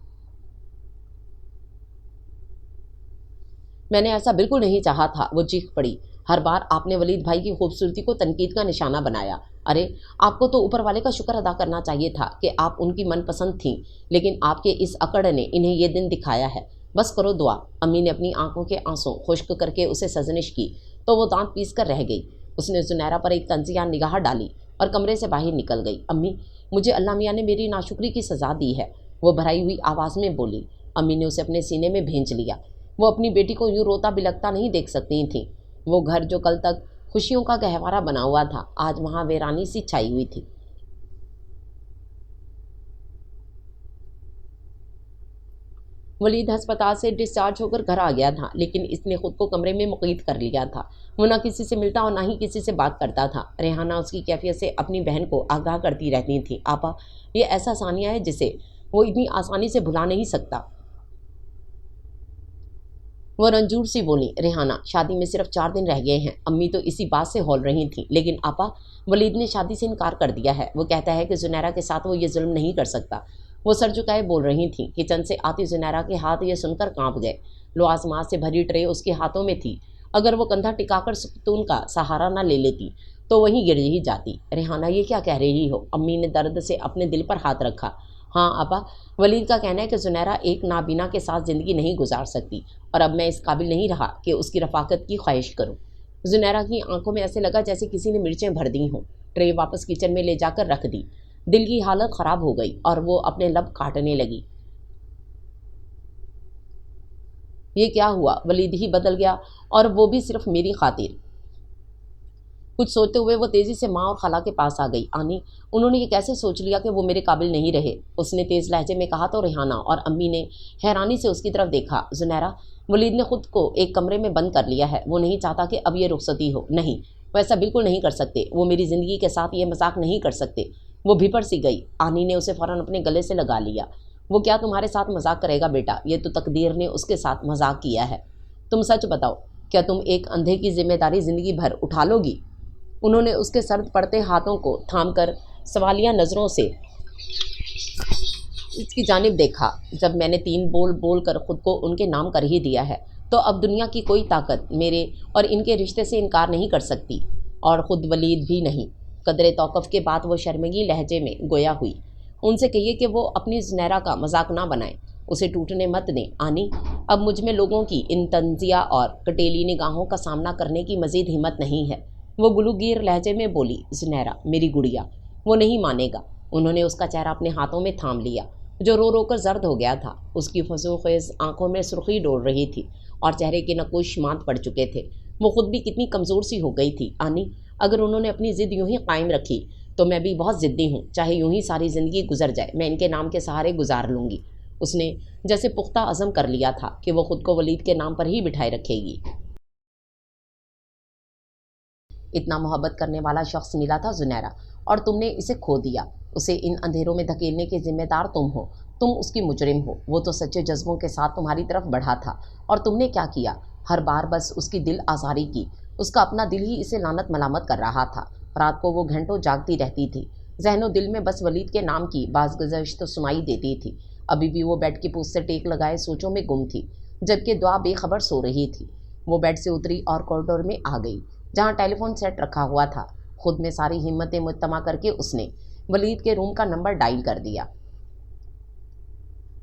Speaker 1: میں نے ایسا بالکل نہیں چاہا تھا، وہ چیخ پڑی۔ ہر بار آپ نے ولید بھائی کی خوبصورتی کو تنقید کا نشانہ بنایا۔ ارے آپ کو تو اوپر والے کا شکر ادا کرنا چاہیے تھا کہ آپ ان کی من پسند تھیں، لیکن آپ کے اس اکڑ نے انہیں یہ دن دکھایا ہے۔ بس کرو دعا۔ امی نے اپنی آنکھوں کے آنسوں خشک کر کے اسے سرزنش کی تو وہ دانت پیس کر رہ گئی۔ اس نے زنیرہ پر ایک طنزیہ نگاہ ڈالی اور کمرے سے باہر نکل گئی۔ امی، مجھے اللہ میاں نے میری ناشکری کی سزا دی ہے، وہ بھرائی ہوئی آواز میں بولی۔ امی نے اسے اپنے سینے میں بھینچ لیا۔ وہ اپنی بیٹی کو یوں روتا بلکتا نہیں دیکھ سکتی تھیں۔ وہ گھر جو کل تک خوشیوں کا گہوارہ بنا ہوا تھا، آج وہاں ویرانی سی چھائی ہوئی تھی۔ ولید ہسپتال سے ڈسچارج ہو کر گھر آ گیا تھا، لیکن اس نے خود کو کمرے میں مقید کر لیا تھا۔ وہ نہ کسی سے ملتا اور نہ ہی کسی سے بات کرتا تھا۔ ریحانہ اس کی کیفیت سے اپنی بہن کو آگاہ کرتی رہتی تھی۔ آپا، یہ ایسا ثانیہ ہے جسے وہ اتنی آسانی سے بھلا نہیں سکتا۔ وہ رنجور سی بولی۔ ریحانہ، شادی میں صرف 4 دن رہ گئے ہیں۔ امی تو اسی بات سے ہول رہی تھیں، لیکن آپا، ولید نے شادی سے انکار کر دیا ہے۔ وہ کہتا ہے کہ زنیرہ کے ساتھ وہ یہ ظلم نہیں کر سکتا۔ وہ سر جھکائے بول رہی تھیں۔ کچن سے آتی زنیرہ کے ہاتھ یہ سن کر کانپ گئے۔ لوازمات سے بھری ٹرے اس کے ہاتھوں میں تھی۔ اگر وہ کندھا ٹکا کر ستون کا سہارا نہ لے لیتی تو وہیں گر ہی جاتی۔ ریحانہ، یہ کیا کہہ رہی ہو؟ امی نے درد سے اپنے دل پر ہاتھ رکھا۔ ہاں آپا، ولید کا کہنا ہے کہ زنیرہ ایک نابینا کے ساتھ زندگی نہیں گزار سکتی، اور اب میں اس قابل نہیں رہا کہ اس کی رفاقت کی خواہش کروں۔ زنیرہ کی آنکھوں میں ایسے لگا جیسے کسی نے مرچیں بھر دی ہوں۔ ٹرے واپس کچن میں لے جا کر رکھ دی۔ دل کی حالت خراب ہو گئی اور وہ اپنے لب کاٹنے لگی۔ یہ کیا ہوا؟ ولید ہی بدل گیا، اور وہ بھی صرف میری خاطر۔ کچھ سوچتے ہوئے وہ تیزی سے ماں اور خالہ کے پاس آ گئی۔ آنی، انہوں نے یہ کیسے سوچ لیا کہ وہ میرے قابل نہیں رہے؟ اس نے تیز لہجے میں کہا تو ریحانہ اور امی نے حیرانی سے اس کی طرف دیکھا۔ زنیرہ، ولید نے خود کو ایک کمرے میں بند کر لیا ہے۔ وہ نہیں چاہتا کہ اب یہ رخصتی ہو۔ نہیں، وہ ایسا بالکل نہیں کر سکتے۔ وہ میری زندگی کے ساتھ یہ مذاق نہیں کر سکتے۔ وہ بھپڑ سی گئی۔ آنی نے اسے فوراً اپنے گلے سے لگا لیا۔ وہ کیا تمہارے ساتھ مذاق کرے گا بیٹا؟ یہ تو تقدیر نے اس کے ساتھ مذاق کیا ہے۔ تم سچ بتاؤ، کیا تم ایک اندھے کی ذمہ داری زندگی بھر اٹھا لو گی؟ انہوں نے اس کے سرد پڑتے ہاتھوں کو تھام کر سوالیہ نظروں سے اس کی جانب دیکھا۔ جب میں نے 3 بول بول کر خود کو ان کے نام کر ہی دیا ہے تو اب دنیا کی کوئی طاقت میرے اور ان کے رشتے سے انکار نہیں کر سکتی، اور خود ولید بھی نہیں۔ قدرے توقف کے بعد وہ شرمگی لہجے میں گویا ہوئی۔ ان سے کہیے کہ وہ اپنی زنیرہ کا مذاق نہ بنائیں، اسے ٹوٹنے مت دیں۔ آنی، اب مجھ میں لوگوں کی ان طنزیہ اور کٹیلی نگاہوں کا سامنا کرنے کی مزید ہمت نہیں ہے۔ وہ گلوگیر لہجے میں بولی۔ زنیرہ، میری گڑیا، وہ نہیں مانے گا۔ انہوں نے اس کا چہرہ اپنے ہاتھوں میں تھام لیا، جو رو رو کر زرد ہو گیا تھا۔ اس کی فضول خیز آنکھوں میں سرخی ڈول رہی تھی اور چہرے کے نقوش ماند پڑ چکے تھے۔ وہ خود بھی کتنی کمزور سی ہو گئی تھی۔ آنی، اگر انہوں نے اپنی ضد یوں ہی قائم رکھی تو میں بھی بہت ضدی ہوں، چاہے یوں ہی ساری زندگی گزر جائے، میں ان کے نام کے سہارے گزار لوں گی۔ اس نے جیسے پختہ عزم کر لیا تھا کہ وہ خود کو ولید کے نام پر ہی بٹھائے رکھے گی۔ اتنا محبت کرنے والا شخص ملا تھا زنیرہ، اور تم نے اسے کھو دیا۔ اسے ان اندھیروں میں دھکیلنے کے ذمہ دار تم ہو، تم اس کی مجرم ہو۔ وہ تو سچے جذبوں کے ساتھ تمہاری طرف بڑھا تھا، اور تم نے کیا کیا؟ ہر بار بس اس کی دل آزاری کی۔ اس کا اپنا دل ہی اسے لعنت ملامت کر رہا تھا۔ رات کو وہ گھنٹوں جاگتی رہتی تھی، ذہن و دل میں بس ولید کے نام کی باز گزشت سنائی دیتی تھی۔ ابھی بھی وہ بیڈ کی پوست سے ٹیک لگائے سوچوں میں گم تھی، جبکہ دعا بے خبر سو رہی تھی۔ وہ بیڈ سے اتری اور کوریڈور میں آ گئی، جہاں ٹیلی فون سیٹ رکھا ہوا تھا۔ خود میں ساری ہمتیں مجتمع کر کے اس نے ولید کے روم کا نمبر ڈائل کر دیا۔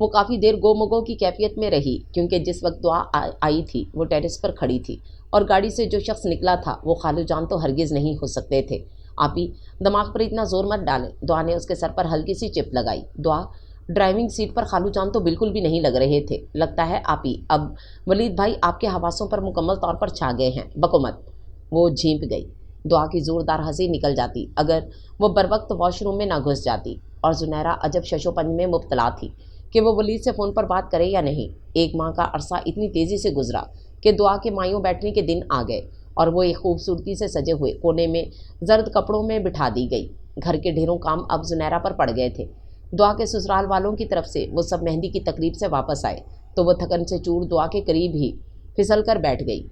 Speaker 1: وہ کافی دیر گو کی کیفیت میں رہی کیونکہ جس وقت دعا آئی تھی وہ ٹیرس پر کھڑی تھی اور گاڑی سے جو شخص نکلا تھا وہ خالو جان تو ہرگز نہیں ہو سکتے تھے۔ آپی دماغ پر اتنا زور مت ڈالیں، دعا نے اس کے سر پر ہلکی سی چپ لگائی۔ دعا ڈرائیونگ سیٹ پر خالو جان تو بالکل بھی نہیں لگ رہے تھے۔ لگتا ہے آپی اب ولید بھائی آپ کے حواسوں پر مکمل طور پر چھا گئے ہیں، بکو مت۔ وہ جھینپ گئی۔ دعا کی زوردار ہنسی نکل جاتی اگر وہ بروقت واش روم میں نہ گھس جاتی، اور زنیرہ عجب ششو پنج میں مبتلا تھی کہ وہ ولید سے فون پر بات کرے یا نہیں۔ ایک ماہ کا عرصہ اتنی تیزی سے گزرا کہ دعا کے مایوں بیٹھنے کے دن آ گئے اور وہ ایک خوبصورتی سے سجے ہوئے کونے میں زرد کپڑوں میں بٹھا دی گئی۔ گھر کے ڈھیروں کام اب زنیرہ پر پڑ گئے تھے۔ دعا کے سسرال والوں کی طرف سے وہ سب مہندی کی تقریب سے واپس آئے تو وہ تھکن سے چور دعا کے قریب ہی پھسل کر بیٹھ گئی۔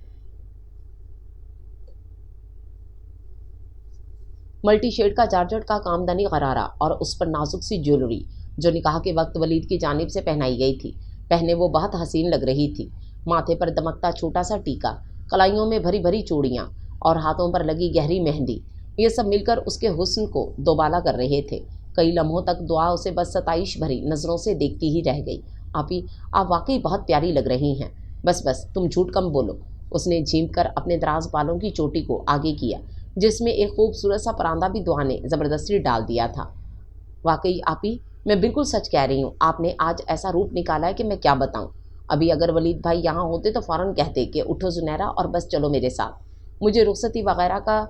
Speaker 1: ملٹی شیڈ کا جارجٹ کا کامدنی غرارہ اور اس پر نازک سی جیولری جو نکاح کے وقت ولید کی جانب سے پہنائی گئی تھی، پہنے وہ بہت حسین لگ رہی تھی۔ ماتھے پر دمکتا چھوٹا سا ٹیکا، کلائیوں میں بھری بھری چوڑیاں اور ہاتھوں پر لگی گہری مہندی، یہ سب مل کر اس کے حسن کو دوبالا کر رہے تھے۔ کئی لمحوں تک دعا اسے بس ستائش بھری نظروں سے دیکھتی ہی رہ گئی۔ آپی آپ واقعی بہت پیاری لگ رہی ہیں، بس تم جھوٹ کم بولو۔ اس نے جھینپ کر اپنے دراز بالوں کی چوٹی کو آگے کیا جس میں ایک خوبصورت سا پراندہ بھی دعا نے زبردستی ڈال دیا تھا۔ واقعی آپی میں بالکل سچ کہہ رہی ہوں، آپ نے آج ایسا روپ نکالا ہے کہ میں کیا بتاؤں۔ ابھی اگر ولید بھائی یہاں ہوتے تو فوراً کہتے کہ اٹھو زنیرہ اور بس چلو میرے ساتھ، مجھے رخصتی وغیرہ کا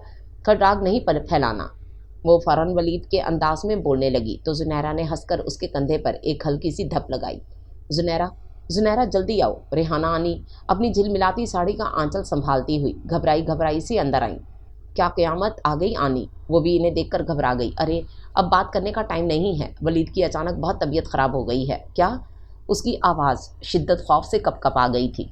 Speaker 1: خراگ نہیں پھیلانا۔ وہ فوراً ولید کے انداز میں بولنے لگی تو زنیرہ نے ہنس کر اس کے کندھے پر ایک ہلکی سی دھپ لگائی۔ زنیرہ جلدی آؤ۔ ریحانہ آنی اپنی جھلملاتی ساڑی کا آنچل سنبھالتی ہوئی گھبرائی سی اندر آئیں۔ کیا قیامت آ گئی آنی؟ وہ بھی انہیں دیکھ کر گھبرا گئی۔ ارے اب بات کرنے کا ٹائم نہیں ہے، ولید کی اچانک بہت طبیعت خراب ہو گئی ہے۔ کیا؟ اس کی آواز شدت خوف سے کپ آ گئی تھی۔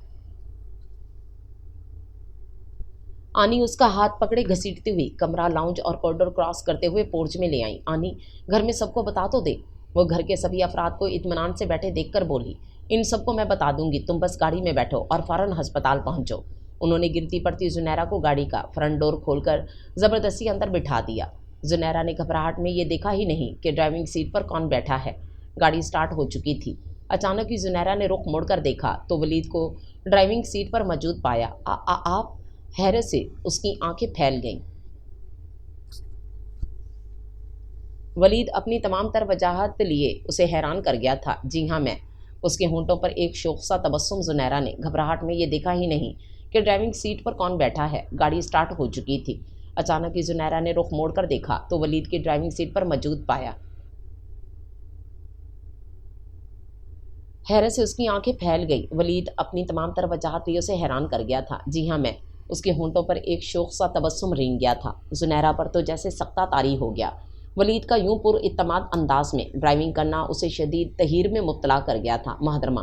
Speaker 1: آنی اس کا ہاتھ پکڑے گھسیٹتی ہوئی کمرہ، لاؤنج اور کوریڈور کراس کرتے ہوئے پورچ میں لے آئیں۔ آنی گھر میں سب کو بتا تو دے۔ وہ گھر کے سبھی افراد کو اطمینان سے بیٹھے دیکھ کر بولی۔ ان سب کو میں بتا دوں گی، تم بس گاڑی میں بیٹھو اور فوراً ہسپتال پہنچو۔ انہوں نے گرتی پڑتی زنیرہ کو گاڑی کا فرنٹ ڈور کھول کر زبردستی اندر بٹھا دیا۔ زنیرہ نے گھبراہٹ میں یہ دیکھا ہی نہیں کہ ڈرائیونگ سیٹ پر کون بیٹھا ہے۔ گاڑی سٹارٹ ہو چکی تھی۔ اچانک ہی زنیرہ نے رخ موڑ کر دیکھا تو ولید کو ڈرائیونگ سیٹ پر موجود پایا۔ آپ؟ حیرت سے اس کی آنکھیں پھیل گئیں۔ ولید اپنی تمام تر وجاہت لیے اسے حیران کر گیا تھا۔ جی ہاں میں۔ اس کے ہونٹوں پر ایک شوق سا تبسم۔ زنیرہ نے گھبراہٹ میں یہ دیکھا ہی نہیں کہ ڈرائیونگ سیٹ پر کون بیٹھا ہے۔ گاڑی سٹارٹ ہو چکی تھی۔ اچانک ہی زنیرہ نے رخ موڑ کر دیکھا تو ولید کی ڈرائیونگ سیٹ پر موجود پایا۔ حیرت سے اس کی آنکھیں پھیل گئی۔ ولید اپنی تمام تر وجاہت لیے اسے حیران کر گیا تھا۔ جی ہاں میں۔ اس کے ہونٹوں پر ایک شوق سا تبسم رینگ گیا تھا۔ زنیرہ پر تو جیسے سختہ طاری ہو گیا۔ ولید کا یوں پر اعتماد انداز میں ڈرائیونگ کرنا اسے شدید تحیر میں مبتلا کر گیا تھا۔ محترمہ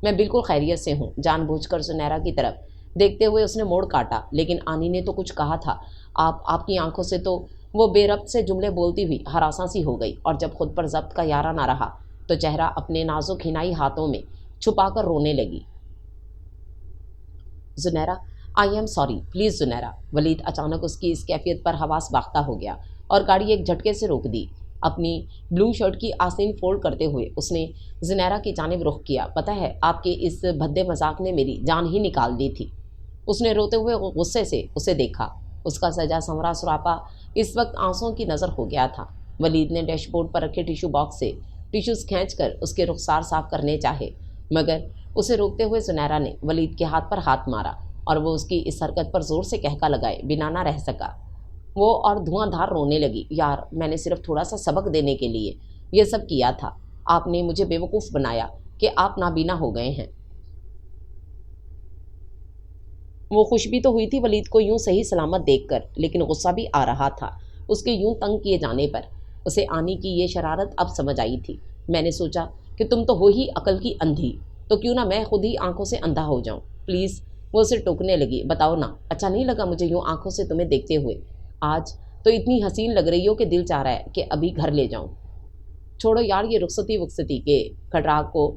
Speaker 1: میں بالکل خیریت سے ہوں۔ جان بوجھ کر زنیرہ کی طرف دیکھتے ہوئے اس نے موڑ کاٹا۔ لیکن آنی نے تو کچھ کہا تھا۔ آپ کی آنکھوں سے تو وہ بے ربط سے جملے بولتی ہوئی ہراساں سی ہو گئی اور جب خود پر ضبط کا یارہ نہ رہا تو چہرہ اپنے نازک حنائی ہاتھوں میں چھپا کر رونے لگی۔ Zunaira I am sorry, please Zunaira. ولید اچانک اس کی اس کیفیت پر حواس باختہ ہو گیا اور گاڑی ایک جھٹکے سے روک دی۔ اپنی بلو شرٹ کی آستین فولڈ کرتے ہوئے اس نے زنیرہ کی جانب رخ کیا۔ پتہ ہے آپ کے اس بھدے مذاق نے میری جان ہی نکال دی تھی۔ اس نے روتے ہوئے غصے سے اسے دیکھا۔ اس کا سجا سنورا سراپا اس وقت آنسوؤں کی نظر ہو گیا تھا۔ ولید نے ڈیش بورڈ پر رکھے ٹیشو باکس سے ٹیشوز کھینچ کر اس کے رخسار صاف کرنے چاہے مگر اسے روکتے ہوئے زنیرہ نے ولید کے ہاتھ پر ہاتھ مارا اور وہ اس کی اس حرکت پر زور سے کہکا لگائے بنا نہ رہ سکا۔ وہ اور دھواں دھار رونے لگی۔ یار میں نے صرف تھوڑا سا سبق دینے کے لیے یہ سب کیا تھا۔ آپ نے مجھے بیوقوف بنایا کہ آپ نابینا ہو گئے ہیں۔ وہ خوش بھی تو ہوئی تھی ولید کو یوں صحیح سلامت دیکھ کر، لیکن غصہ بھی آ رہا تھا اس کے یوں تنگ کیے جانے پر۔ اسے آنی کی یہ شرارت اب سمجھ آئی تھی۔ میں نے سوچا کہ تم تو ہو ہی عقل کی اندھی، تو کیوں نہ میں خود ہی آنکھوں سے اندھا ہو جاؤں۔ پلیز۔ وہ اسے ٹوکنے لگی۔ بتاؤ نا، اچھا نہیں لگا مجھے یوں آنکھوں سے تمہیں دیکھتے ہوئے؟ آج تو اتنی حسین لگ رہی ہو کہ دل چاہ رہا ہے کہ ابھی گھر لے جاؤں۔ چھوڑو یار یہ رخصتی کے کھٹراگ کو۔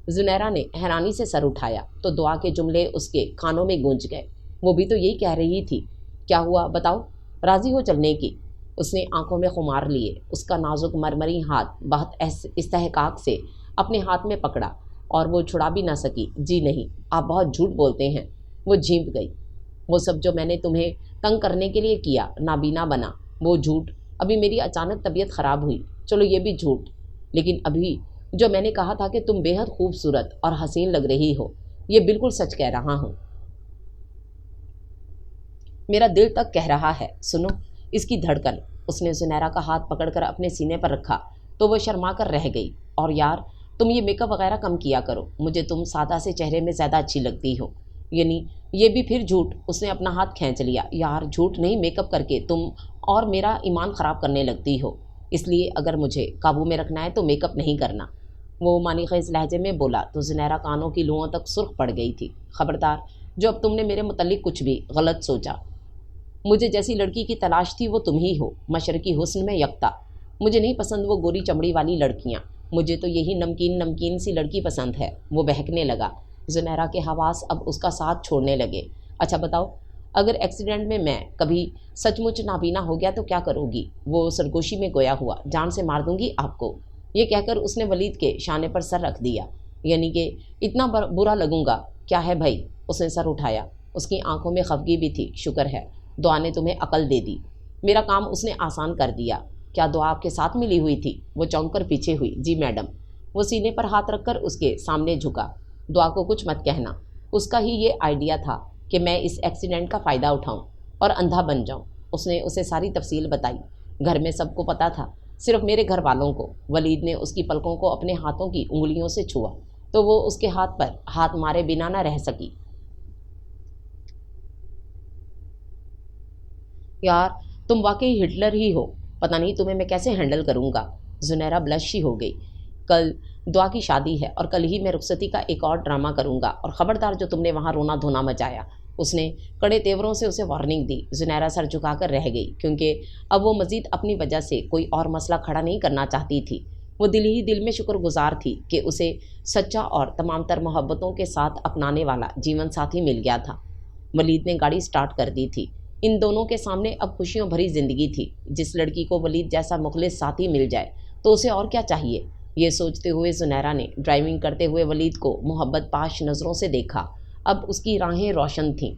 Speaker 1: زنیرہ نے حیرانی سے سر اٹھایا تو دعا کے جملے اس کے کانوں میں گونج گئے۔ وہ بھی تو یہی کہہ رہی تھی۔ کیا ہوا بتاؤ؟ راضی ہو چلنے کی؟ اس نے آنکھوں میں خمار لیے۔ اس کا نازک مرمری ہاتھ بہت استحقاق سے اپنے ہاتھ میں پکڑا اور وہ چھڑا بھی نہ سکی۔ جی نہیں، آپ بہت جھوٹ بولتے ہیں۔ وہ جھینپ گئی۔ وہ سب جو میں نے تمہیں تنگ کرنے کے لیے کیا، نابینا بنا، وہ جھوٹ۔ ابھی میری اچانک طبیعت خراب ہوئی، چلو یہ بھی جھوٹ، لیکن ابھی جو میں نے کہا تھا کہ تم بے حد خوبصورت اور حسین لگ رہی ہو، یہ بالکل سچ کہہ رہا ہوں۔ میرا دل تک کہہ رہا ہے۔ سنو اس کی دھڑکن۔ اس نے زنیرہ کا ہاتھ پکڑ کر اپنے سینے پر رکھا تو وہ شرما کر رہ گئی۔ اور یار تم یہ میک اپ وغیرہ کم کیا کرو، مجھے تم سادہ سے چہرے میں زیادہ اچھی لگتی ہو۔ یعنی یہ بھی پھر جھوٹ؟ اس نے اپنا ہاتھ کھینچ لیا۔ یار جھوٹ نہیں، میک اپ کر کے تم اور میرا ایمان خراب کرنے لگتی ہو، اس لیے اگر مجھے قابو میں رکھنا ہے تو میک اپ نہیں کرنا۔ وہ معنی خیز لہجے میں بولا تو زنیرہ کانوں کی لوؤں تک سرخ پڑ گئی تھی۔ خبردار، جو اب تم نے میرے متعلق کچھ بھی غلط سوچا، مجھے جیسی لڑکی کی تلاش تھی وہ تم ہی ہو، مشرقی حسن میں یکتا۔ مجھے نہیں پسند وہ گوری چمڑی والی لڑکیاں، مجھے تو یہی نمکین نمکین سی لڑکی پسند ہے۔ وہ بہکنے لگا۔ زنیرہ کے حواس اب اس کا ساتھ چھوڑنے لگے۔ اچھا بتاؤ، اگر ایکسیڈنٹ میں کبھی سچ مچ نابینا ہو گیا تو کیا کرو گی؟ وہ سرگوشی میں گویا ہوا۔ جان سے مار دوں گی آپ کو۔ یہ کہہ کر اس نے ولید کے شانے پر سر رکھ دیا۔ یعنی کہ اتنا برا لگوں گا؟ کیا ہے بھائی؟ اس نے سر اٹھایا۔ اس کی آنکھوں میں خفگی بھی تھی۔ شکر ہے، دعا نے تمہیں عقل دے دی، میرا کام اس نے آسان کر دیا۔ کیا دعا آپ کے ساتھ ملی ہوئی تھی؟ وہ چونک کر پیچھے ہوئی۔ جی میڈم۔ وہ سینے پر ہاتھ رکھ کر اس کے سامنے جھکا۔ دعا کو کچھ مت کہنا، اس کا ہی یہ آئیڈیا تھا کہ میں اس ایکسیڈنٹ کا فائدہ اٹھاؤں اور اندھا بن جاؤں۔ اس نے اسے ساری تفصیل بتائی۔ گھر میں سب کو پتہ تھا، صرف میرے گھر والوں کو۔ ولید نے اس کی پلکوں کو اپنے ہاتھوں کی انگلیوں سے چھوا تو وہ اس کے ہاتھ پر ہاتھ مارے بنا نہ رہ سکی۔ یار تم واقعی ہٹلر ہی ہو، پتہ نہیں تمہیں میں کیسے ہینڈل کروں گا۔ زنیرہ بلش ہی ہو گئی۔ کل دعا کی شادی ہے اور کل ہی میں رخصتی کا ایک اور ڈرامہ کروں گا، اور خبردار جو تم نے وہاں رونا دھونا مچایا۔ اس نے کڑے تیوروں سے اسے وارننگ دی۔ زنیرہ سر جھکا کر رہ گئی کیونکہ اب وہ مزید اپنی وجہ سے کوئی اور مسئلہ کھڑا نہیں کرنا چاہتی تھی۔ وہ دل ہی دل میں شکر گزار تھی کہ اسے سچا اور تمام تر محبتوں کے ساتھ اپنانے والا جیون ساتھی مل گیا تھا۔ ولید نے گاڑی سٹارٹ کر دی تھی۔ ان دونوں کے سامنے اب خوشیوں بھری زندگی تھی۔ جس لڑکی کو ولید جیسا مخلص ساتھی مل جائے تو اسے اور کیا چاہیے؟ یہ سوچتے ہوئے زنیرہ نے ڈرائیونگ کرتے ہوئے ولید کو محبت پاش نظروں سے دیکھا۔ اب اس کی راہیں روشن تھیں،